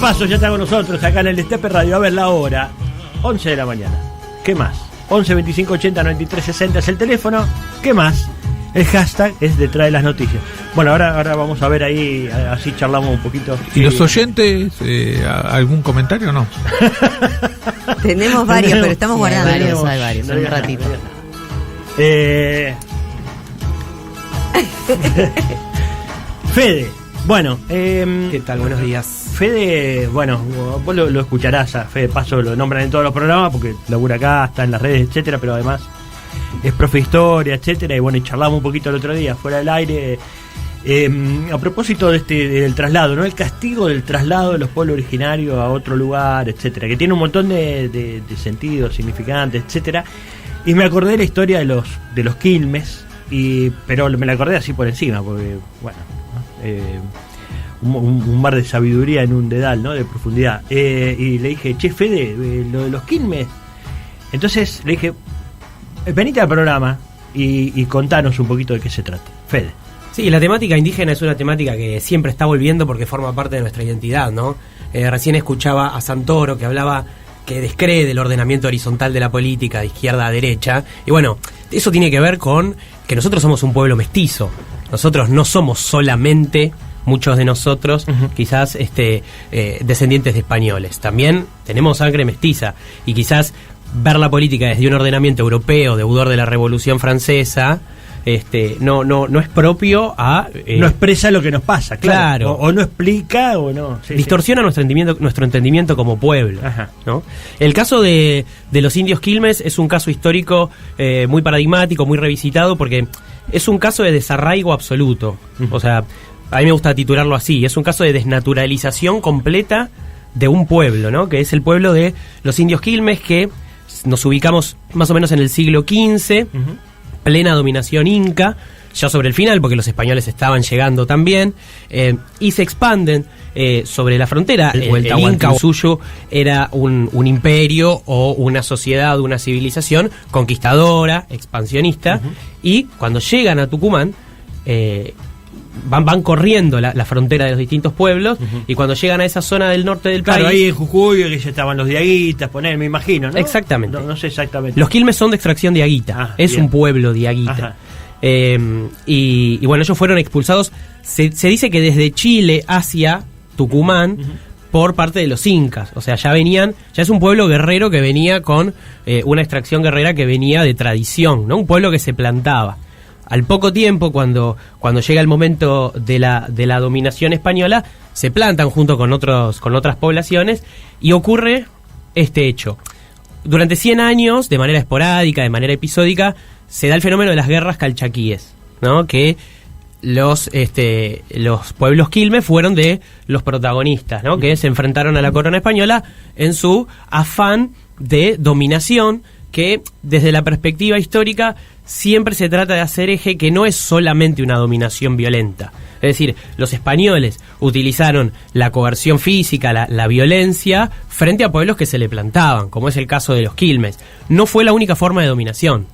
Paso ya está con nosotros acá en el Destape Radio. A ver la hora, 11 de la mañana. ¿Qué más? 11 25 80 93 60 es el teléfono. ¿Qué más? El hashtag es detrás de las noticias. Bueno, ahora vamos a ver ahí, así charlamos un poquito. ¿Y los oyentes, algún comentario o no? Tenemos varios, pero estamos guardando. Hay varios, un ratito. Fede, bueno. ¿Qué tal? Buenos días. Fede, bueno, vos lo escucharás a Fede Paso, lo nombran en todos los programas porque labura acá, está en las redes, etcétera, pero además es profe de historia, etcétera, y bueno, y charlamos un poquito el otro día fuera del aire a propósito del traslado, ¿no? El castigo del traslado de los pueblos originarios a otro lugar, etcétera, que tiene un montón de sentidos, significantes, etcétera, y me acordé de la historia de los Quilmes, pero me la acordé así por encima, porque, bueno, un mar de sabiduría en un dedal, ¿no? De profundidad, y le dije, che, Fede, lo de los Quilmes, entonces le dije, venite al programa y contanos un poquito de qué se trata. Fede. Sí, la temática indígena es una temática que siempre está volviendo porque forma parte de nuestra identidad, ¿no? Recién escuchaba a Santoro que hablaba que descree del ordenamiento horizontal de la política de izquierda a derecha. Y bueno, eso tiene que ver con que nosotros somos un pueblo mestizo. Nosotros no somos solamente, muchos de nosotros, quizás descendientes de españoles. También tenemos sangre mestiza y quizás ver la política desde un ordenamiento europeo, deudor de la Revolución Francesa, no es propio a... no expresa lo que nos pasa, claro. O no explica, o no... Sí, distorsiona nuestro entendimiento como pueblo, ¿no? El caso de los indios Quilmes es un caso histórico muy paradigmático, muy revisitado, porque es un caso de desarraigo absoluto. O sea, a mí me gusta titularlo así, es un caso de desnaturalización completa de un pueblo, ¿no? Que es el pueblo de los indios Quilmes, que nos ubicamos más o menos en el siglo XV, plena dominación inca, ya sobre el final, porque los españoles estaban llegando también, y se expanden sobre la frontera. El Inca suyo era un imperio o una sociedad, una civilización conquistadora, expansionista, y cuando llegan a Tucumán, van corriendo la frontera de los distintos pueblos, y cuando llegan a esa zona del norte del país... Claro, ahí en Jujuy, que ya estaban los diaguitas, me imagino, ¿no? Exactamente. No sé exactamente. Los Quilmes son de extracción diaguita, es bien. Un pueblo diaguita. Y bueno, ellos fueron expulsados, se dice que desde Chile hacia Tucumán, por parte de los incas. O sea, ya es un pueblo guerrero que venía con una extracción guerrera que venía de tradición, ¿no? Un pueblo que se plantaba. Al poco tiempo, cuando llega el momento de la dominación española, se plantan junto con otras poblaciones y ocurre este hecho. Durante 100 años, de manera esporádica, de manera episódica, se da el fenómeno de las guerras calchaquíes, ¿no? Que los pueblos Quilmes fueron de los protagonistas, ¿no? Que se enfrentaron a la corona española en su afán de dominación, que desde la perspectiva histórica siempre se trata de hacer eje que no es solamente una dominación violenta. Es decir, los españoles utilizaron la coerción física, la violencia, frente a pueblos que se le plantaban, como es el caso de los Quilmes. No fue la única forma de dominación.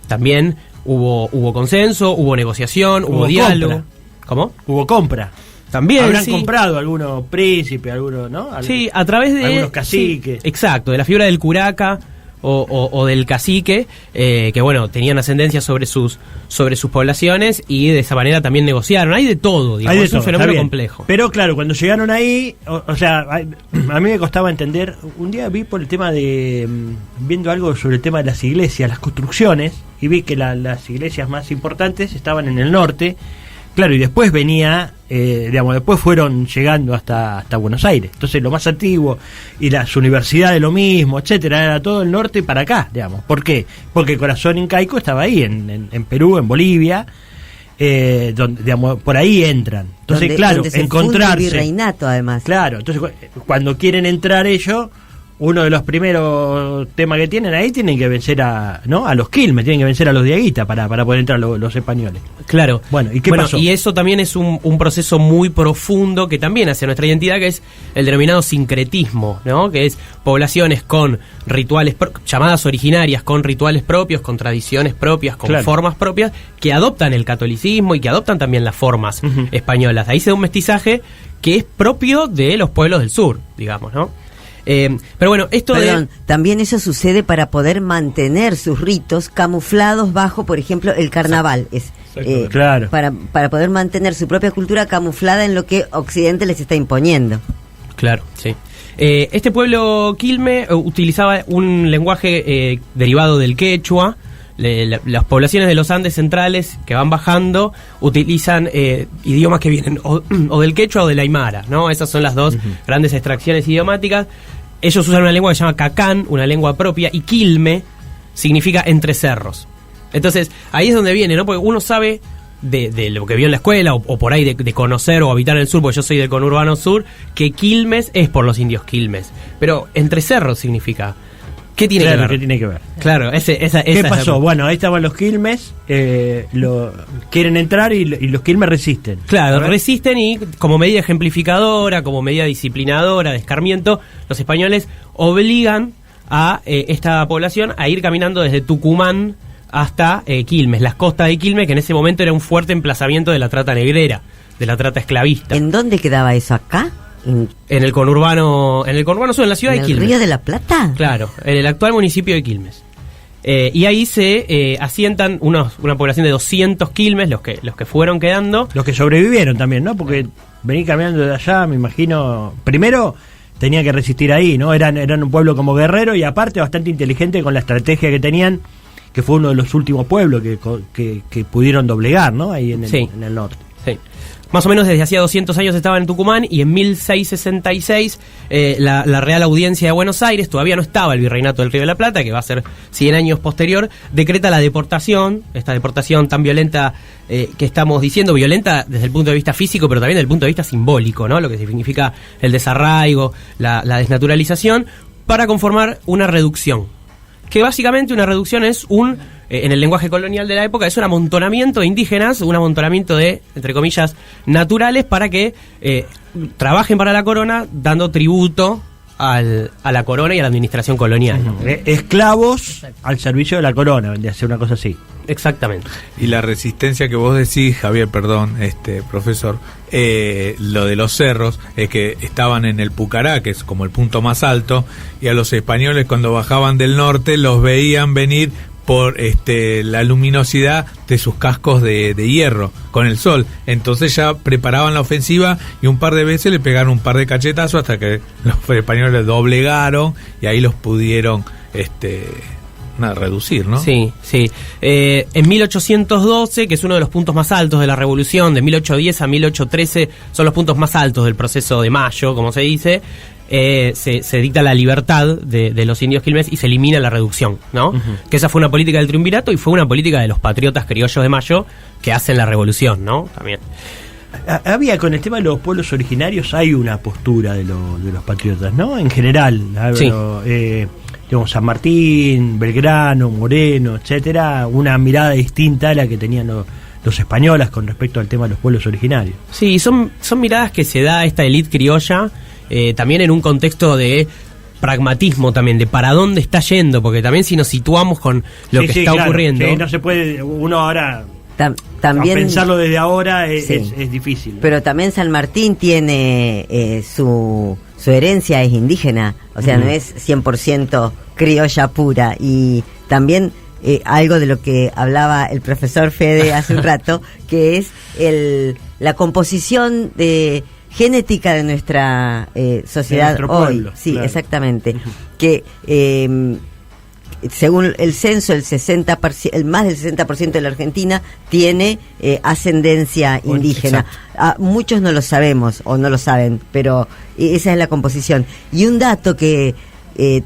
También hubo consenso, hubo negociación, hubo diálogo. Compra. ¿Cómo? Hubo compra. También, habrán comprado algunos príncipes, algunos, ¿no? Sí, a través de... algunos caciques. Sí, exacto, de la figura del curaca o del cacique, que bueno, tenían asmiencia sobre sus poblaciones y de esa manera también negociaron. Hay de todo, digamos, es un fenómeno complejo. Pero claro, cuando llegaron ahí, o sea, a mí me costaba entender. Un día vi por el tema viendo algo sobre el tema de las iglesias, las construcciones, y vi que las iglesias más importantes estaban en el norte. Claro, y después venía, después fueron llegando hasta Buenos Aires. Entonces lo más antiguo y las universidades lo mismo, etcétera, era todo el norte para acá, digamos. ¿Por qué? Porque el corazón incaico estaba ahí, en Perú, en Bolivia, donde, digamos, por ahí entran. Entonces, claro, encontrarse... virreinato, además. Claro, entonces cuando quieren entrar ellos, uno de los primeros temas que tienen ahí, tienen que vencer a los Quilmes, tienen que vencer a los diaguitas para poder entrar los españoles. Claro. Bueno, ¿y qué pasó? Y eso también es un proceso muy profundo que también hace nuestra identidad, que es el denominado sincretismo, ¿no? Que es poblaciones con rituales llamadas originarias, con rituales propios, con tradiciones propias, con formas propias, que adoptan el catolicismo y que adoptan también las formas españolas. Ahí se da un mestizaje que es propio de los pueblos del sur, digamos, ¿no? Pero bueno, esto también eso sucede para poder mantener sus ritos camuflados bajo, por ejemplo, el carnaval. Claro. Para poder mantener su propia cultura camuflada en lo que Occidente les está imponiendo. Claro, sí. Este pueblo Quilmes utilizaba un lenguaje derivado del quechua. Las poblaciones de los Andes centrales que van bajando utilizan idiomas que vienen o del quechua o del aymara, ¿no? Esas son las dos grandes extracciones idiomáticas. Ellos usan una lengua que se llama cacán, una lengua propia, y quilme significa entre cerros. Entonces, ahí es donde viene, ¿no? Porque uno sabe de lo que vio en la escuela o por ahí de conocer o habitar en el sur, porque yo soy del conurbano sur, que Quilmes es por los indios Quilmes. Pero entre cerros significa... ¿Qué tiene que ver? ¿Qué tiene que ver? Claro, ¿Qué pasó? Bueno, ahí estaban los Quilmes, quieren entrar y los Quilmes resisten. Claro, resisten y como medida ejemplificadora, como medida disciplinadora, de escarmiento, los españoles obligan a esta población a ir caminando desde Tucumán hasta Quilmes, las costas de Quilmes, que en ese momento era un fuerte emplazamiento de la trata negrera, de la trata esclavista. ¿En dónde quedaba eso? ¿Acá? En el conurbano sur, en la ciudad de Quilmes. ¿En el Río de la Plata? Claro, en el actual municipio de Quilmes. Y ahí se asientan una población de 200 Quilmes, los que fueron quedando. Los que sobrevivieron también, ¿no? Porque venir caminando de allá, me imagino... Primero, tenía que resistir ahí, ¿no? Eran un pueblo como guerrero y aparte bastante inteligente con la estrategia que tenían, que fue uno de los últimos pueblos que pudieron doblegar, ¿no? Ahí en el norte. Sí. Más o menos desde hacía 200 años estaba en Tucumán y en 1666 la Real Audiencia de Buenos Aires, todavía no estaba el Virreinato del Río de la Plata, que va a ser 100 años posterior, decreta la deportación, esta deportación tan violenta que estamos diciendo, violenta desde el punto de vista físico, pero también desde el punto de vista simbólico, ¿no? Lo que significa el desarraigo, la desnaturalización, para conformar una reducción. Que básicamente una reducción es en el lenguaje colonial de la época, es un amontonamiento de indígenas, un amontonamiento de, entre comillas, naturales, para que trabajen para la corona, dando tributo a la corona y a la administración colonial. Esclavos al servicio de la corona, de hacer una cosa así. Exactamente. Y la resistencia que vos decís, Javier, perdón, profesor, lo de los cerros, es que estaban en el Pucará, que es como el punto más alto, y a los españoles cuando bajaban del norte los veían venir por la luminosidad de sus cascos de hierro con el sol. Entonces ya preparaban la ofensiva y un par de veces le pegaron un par de cachetazos hasta que los españoles doblegaron y ahí los pudieron reducir, ¿no? Sí, sí. En 1812, que es uno de los puntos más altos de la revolución, de 1810 a 1813 son los puntos más altos del proceso de Mayo, como se dice. Se dicta la libertad de los indios Quilmes y se elimina la reducción, ¿no? Uh-huh. Que esa fue una política del triunvirato y fue una política de los patriotas criollos de Mayo que hacen la revolución, ¿no? También. Había con el tema de los pueblos originarios, hay una postura de los patriotas, ¿no? En general, sí. Digamos, San Martín, Belgrano, Moreno, etcétera, una mirada distinta a la que tenían los españoles con respecto al tema de los pueblos originarios. Sí, son miradas que se da a esta élite criolla, también en un contexto de pragmatismo también, de para dónde está yendo, porque también si nos situamos con lo que está ocurriendo... Sí, no se puede, uno ahora... También pensarlo desde ahora es difícil, ¿no? Pero también San Martín tiene su herencia es indígena, o sea, no es 100% criolla pura, y también algo de lo que hablaba el profesor Fede hace un rato, que es la composición genética de nuestra sociedad de hoy. Pueblo, sí, claro. Exactamente. Que según el censo, el más del 60% de la Argentina tiene ascendencia indígena. Muchos no lo sabemos o no lo saben, pero esa es la composición. Y un dato que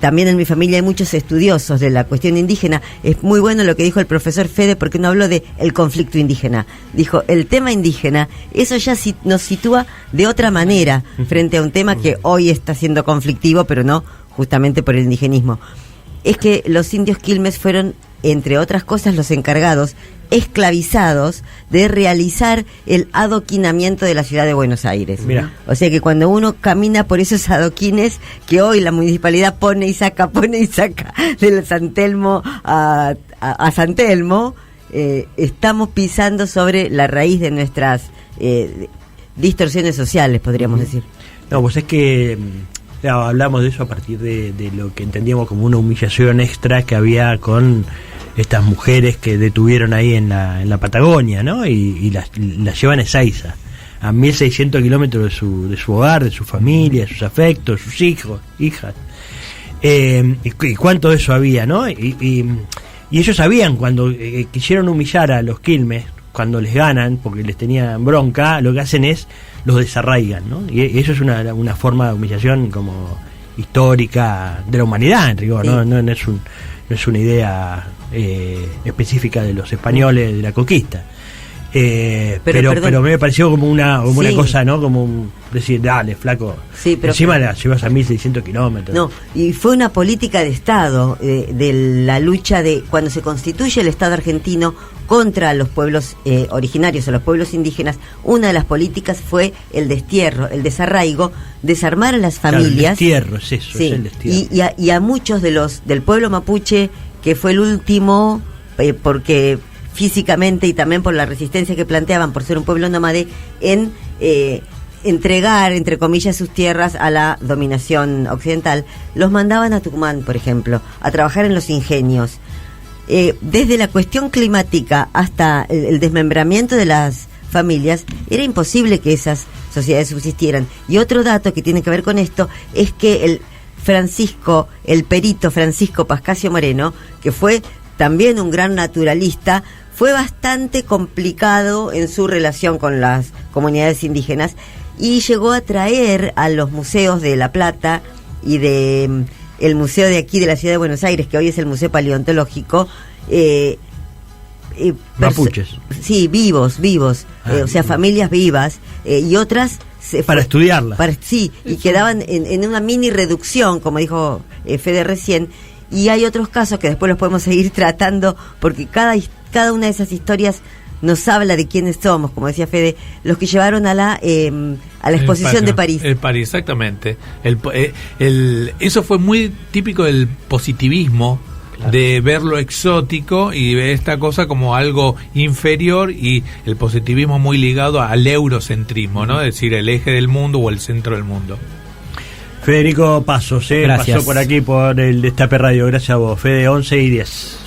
también en mi familia hay muchos estudiosos de la cuestión indígena, es muy bueno lo que dijo el profesor Fede, porque no habló de el conflicto indígena. Dijo, el tema indígena, eso ya nos sitúa de otra manera frente a un tema que hoy está siendo conflictivo, pero no justamente por el indigenismo. Es que los indios Quilmes fueron, entre otras cosas, los encargados, esclavizados, de realizar el adoquinamiento de la ciudad de Buenos Aires. Mirá. O sea que cuando uno camina por esos adoquines que hoy la municipalidad pone y saca del San Telmo a San Telmo, estamos pisando sobre la raíz de nuestras distorsiones sociales, podríamos decir. No, pues es que hablamos de eso a partir de lo que entendíamos como una humillación extra que había con estas mujeres que detuvieron ahí en la Patagonia, ¿no? Y las llevan a Ezeiza, a 1.600 kilómetros de su hogar, de su familia, de sus afectos, sus hijos, hijas. Y cuánto de eso había, ¿no? Y ellos sabían cuando quisieron humillar a los Quilmes, cuando les ganan, porque les tenían bronca, lo que hacen es los desarraigan, ¿no? Y eso es una forma de humillación como histórica de la humanidad, en rigor, ¿no? No es una idea específica de los españoles de la conquista. Pero me pareció como una cosa, ¿no? Como decir, dale, flaco. Sí, pero encima la llevas a 1.600 kilómetros. No, y fue una política de Estado, de la lucha de cuando se constituye el Estado argentino contra los pueblos originarios o los pueblos indígenas. Una de las políticas fue el destierro, el desarraigo, desarmar a las familias. Claro, el destierro, es eso, sí, es el destierro. Y a muchos del pueblo mapuche, que fue el último, porque físicamente y también por la resistencia que planteaban por ser un pueblo nómade, en entregar, entre comillas, sus tierras a la dominación occidental, los mandaban a Tucumán, por ejemplo, a trabajar en los ingenios. Desde la cuestión climática hasta el desmembramiento de las familias, era imposible que esas sociedades subsistieran. Y otro dato que tiene que ver con esto es que el perito Francisco Pascasio Moreno, que fue también un gran naturalista, fue bastante complicado en su relación con las comunidades indígenas y llegó a traer a los museos de La Plata y de el museo de aquí de la ciudad de Buenos Aires, que hoy es el Museo Paleontológico, mapuches. Sí, vivos, o sea, familias vivas, y otras para estudiarlas. Sí, y quedaban en una mini reducción, como dijo Fede recién. Y hay otros casos que después los podemos seguir tratando, porque cada una de esas historias nos habla de quiénes somos, como decía Fede, los que llevaron a la exposición de París. El París, exactamente. Eso fue muy típico del positivismo, claro, de ver lo exótico y ver esta cosa como algo inferior, y el positivismo muy ligado al eurocentrismo, ¿no? Es decir, el eje del mundo o el centro del mundo. Federico Pasos, pasó por aquí por el Destape Radio. Gracias a vos, Fede, 11 y 10.